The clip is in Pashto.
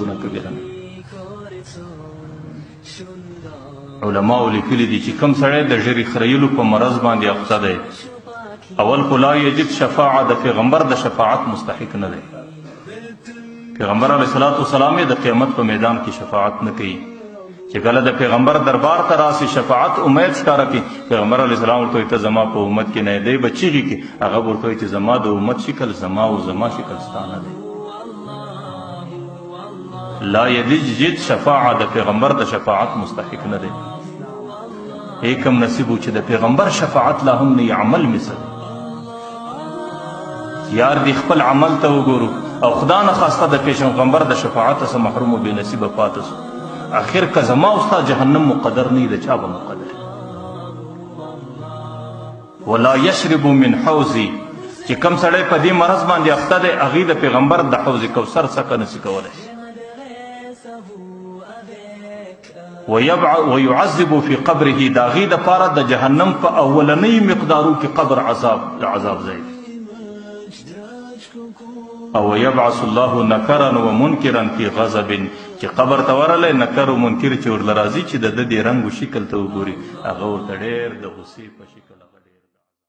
مرتبونه کبیره نه. علماء لیکلي دي چې کوم سړی د ژرې خریلو په مرض باندې اخته دی، اول خو لا یجد شفاعه، د پیغمبر د شفاعت مستحق نه دی. پیغمبر علیه الصلاة والسلام د قیامت په میدان کې شفاعت نه کوي. چې کله د پیغمبر دربار ته راسي شفاعت امید ښکاره کړي، پیغمبر علیه السلام ورته وایي ته زما په امت کې نه یې. دی به چیغې کړي، هغه به ورته وایي چې زما د امت شکل زما او زما شکل ستا نه دی. لا یجد شفاعه، د پیغمبر د شفاعت مستحق نه دی. ایکم نصیب و چې د پیغمبر شفاعت لا هم نه عمل مثل یار دی خپل عمل ته وګورو او خدا نه خواسته د پیغمبر د شفاعت څخه محروم و بې نصیبه پاتې شو. آخر که زما او ستا جهنم مقدر نه د چا به مقدر. ولا یشرب من حوضی، چې کم سړی په دې مرض باندې اخته دی هغې د پیغمبر د حوض کوثر څکه نشي کولی. ويعذب في قبره، د هغې دپاره د جهنم په اولنۍ مقدارو کې قبر عذاب د عذاب ځای دی. او یبعث الله نکرا ومنکرا فی غضب، چې قبر ته ورغلی نکر و منکر چې ورله راځي چې د ده دې رنګ و شکل ته وګوري هغه ورته ډېر د غصې په شکل